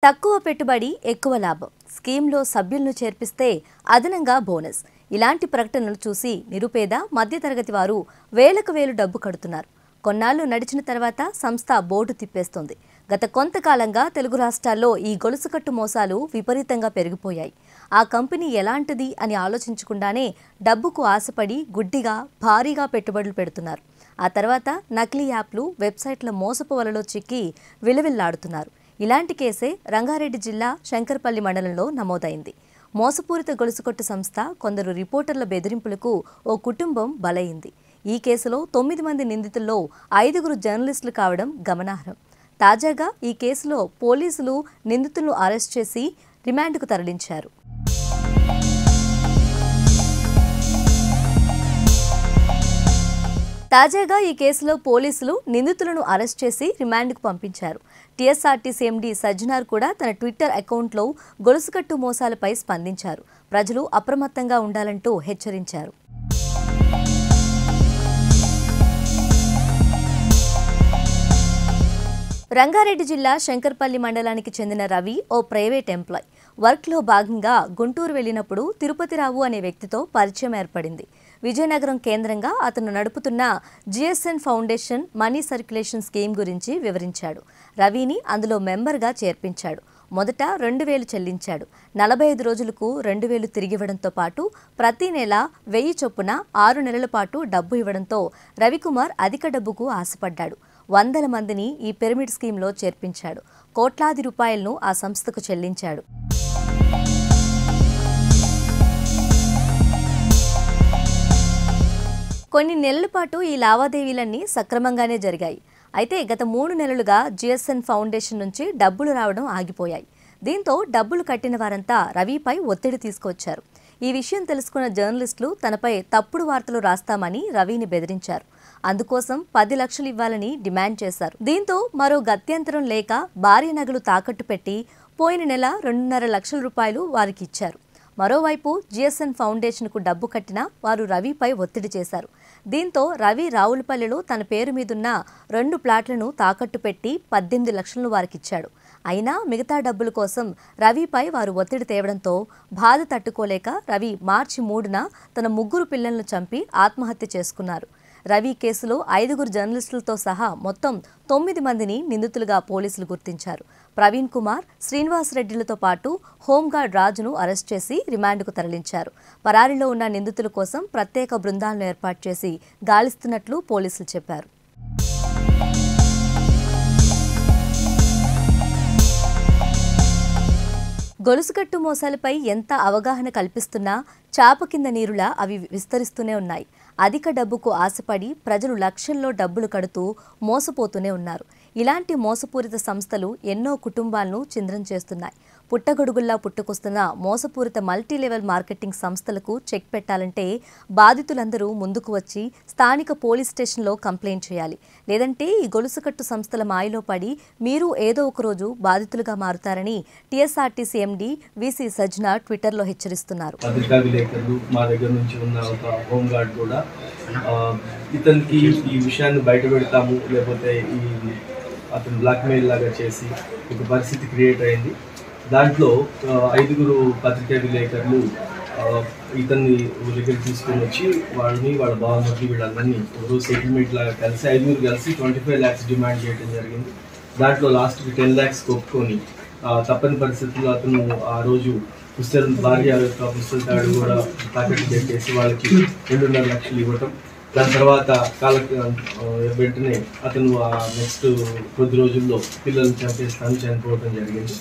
తక్కువ పెట్టుబడి ఎక్కువ లాభం స్కీమ్లో సభ్యులను చేర్పిస్తే అదనంగా బోనస్. ఇలాంటి ప్రకటనలు చూసి నిరుపేద మధ్యతరగతి వారు వేలకు వేలు డబ్బు కడుతున్నారు. కొన్నాళ్లు నడిచిన తర్వాత సంస్థ బోర్డు తిప్పేస్తుంది. గత కొంతకాలంగా తెలుగు రాష్ట్రాల్లో ఈ గొలుసుకట్టు మోసాలు విపరీతంగా పెరిగిపోయాయి. ఆ కంపెనీ ఎలాంటిది అని ఆలోచించకుండానే డబ్బుకు ఆశపడి గుడ్డిగా భారీగా పెట్టుబడులు పెడుతున్నారు. ఆ తర్వాత నకిలీ యాప్లు, వెబ్సైట్ల మోసపు వలలో చిక్కి విలవిల్లాడుతున్నారు. ఇలాంటి కేసే రంగారెడ్డి జిల్లా శంకర్పల్లి మండలంలో నమోదైంది. మోసపూరిత గొలుసుకొట్టు సంస్థ కొందరు రిపోర్టర్ల బెదిరింపులకు ఓ కుటుంబం బలైంది. ఈ కేసులో 9 మంది నిందితుల్లో 5 జర్నలిస్టులు కావడం గమనార్హం. తాజాగా ఈ కేసులో పోలీసులు నిందితులను అరెస్ట్ చేసి రిమాండ్కు తరలించారు. రిమాండ్కు పంపించారు. టీఎస్ఆర్టీసీ ఎండీ సజ్జనార్ కూడా తన ట్విట్టర్ అకౌంట్లో గొలుసుకట్టు మోసాలపై స్పందించారు. ప్రజలు అప్రమత్తంగా ఉండాలంటూ హెచ్చరించారు. రంగారెడ్డి జిల్లా శంకర్పల్లి మండలానికి చెందిన రవి ఓ ప్రైవేట్ ఎంప్లాయ్. వర్క్లో భాగంగా గుంటూరు వెళ్లినప్పుడు తిరుపతిరావు అనే వ్యక్తితో పరిచయం ఏర్పడింది. విజయనగరం కేంద్రంగా అతను నడుపుతున్న GSN foundation money circulation scheme గురించి వివరించాడు. రవిని అందులో మెంబర్గా చేర్పించాడు. మొదట 2,000 చెల్లించాడు. 45 రోజులకు 2,000 తిరిగివ్వడంతో పాటు ప్రతి నెల 1000 చొప్పున 6 నెలల పాటు డబ్బు ఇవ్వడంతో రవికుమార్ అధిక డబ్బుకు ఆశపడ్డాడు. వందల మందిని ఈ పిరమిడ్ స్కీమ్లో చేర్పించాడు. కోట్లాది రూపాయలను ఆ సంస్థకు చెల్లించాడు. కొన్ని నెలల పాటు ఈ లావాదేవీలన్నీ సక్రమంగానే జరిగాయి. అయితే గత 3 నెలలుగా జిఎస్ఎన్ ఫౌండేషన్ నుంచి డబ్బులు రావడం ఆగిపోయాయి. దీంతో డబ్బులు కట్టిన వారంతా రవిపై ఒత్తిడి తీసుకొచ్చారు. ఈ విషయం తెలుసుకున్న జర్నలిస్టులు తనపై తప్పుడు వార్తలు రాస్తామని రవిని బెదిరించారు. అందుకోసం 10 లక్షలు ఇవ్వాలని డిమాండ్ చేశారు. దీంతో మరో గత్యంతరం లేక భారీ నగలు తాకట్టు పెట్టి పోయిన నెల 2.5 లక్షల రూపాయలు వారికి ఇచ్చారు. మరోవైపు జిఎస్ఎన్ ఫౌండేషన్కు డబ్బు కట్టినా వారు రవిపై ఒత్తిడి చేశారు. దీంతో రవి రావులపల్లిలో తన పేరు మీదున్న 2 ప్లాట్లను తాకట్టు పెట్టి 18 లక్షలను వారికిచ్చాడు. అయినా మిగతా డబ్బుల కోసం రవిపై వారు ఒత్తిడి తేవడంతో బాధ తట్టుకోలేక రవి మార్చి 3న తన 3 పిల్లలను చంపి ఆత్మహత్య చేసుకున్నారు. రవి కేసులో 5 జర్నలిస్టులతో సహా మొత్తం 9 మందిని నిందితులుగా పోలీసులు గుర్తించారు. ప్రవీణ్ కుమార్, శ్రీనివాస్ రెడ్డిలతో పాటు హోంగార్డ్ రాజును అరెస్ట్ చేసి రిమాండ్కు తరలించారు. పరారీలో ఉన్న నిందితుల కోసం ప్రత్యేక బృందాలను ఏర్పాటు చేసి గాలిస్తున్నట్లు పోలీసులు చెప్పారు. గొలుసుకట్టు మోసాలపై ఎంత అవగాహన కల్పిస్తున్నా చాప కింద నీరులా అవి విస్తరిస్తూనే ఉన్నాయి. అధిక డబ్బుకు ఆశపడి ప్రజలు లక్షల్లో డబ్బులు కడుతూ మోసపోతూనే ఉన్నారు. ఇలాంటి మోసపూరిత సంస్థలు ఎన్నో కుటుంబాలను చింద్రం చేస్తున్నాయి. పుట్టగొడుగుల్లా పుట్టుకొస్తున్న మోసపూరిత మల్టీలెవెల్ మార్కెటింగ్ సంస్థలకు చెక్ పెట్టాలంటే బాధితులందరూ ముందుకు వచ్చి స్థానిక పోలీస్ స్టేషన్లో కంప్లైంట్ చేయాలి. లేదంటే ఈ గొలుసుకట్టు సంస్థల మాయలో పడి మీరు ఏదో ఒక రోజు బాధితులుగా మారుతారని టీఎస్ఆర్టీసీ ఎండీ వీసీ సజ్జనార్ ట్విట్టర్లో హెచ్చరిస్తున్నారు. ఇతనికి ఈ విషయాన్ని బయట పెడతాము, లేకపోతే అతను బ్లాక్మెయిల్ లాగా చేసి ఒక పరిస్థితి క్రియేట్ అయింది. దాంట్లో 5 పత్రికా విలేకరులు ఇతన్ని దగ్గర తీసుకొని వచ్చి వాళ్ళ బావమతి వీళ్ళందరినీ ఒకరోజు సెటిల్మెంట్ లాగా కలిసి 5 కలిసి 25 lakhs డిమాండ్ చేయడం జరిగింది. దాంట్లో లాస్ట్కి 10 lakhs ఒప్పుకొని తప్పని పరిస్థితుల్లో అతను ఆ రోజు భార్య యొక్క పుస్తల తాడు కూడా తాకట్టు పెట్టేసి వాళ్ళకి 2.5 లక్షలు ఇవ్వటం. దాని తర్వాత వెంటనే అతను నెక్స్ట్ కొద్ది రోజుల్లో పిల్లల్ని చంపేస్తాను చనిపోవడం జరిగింది.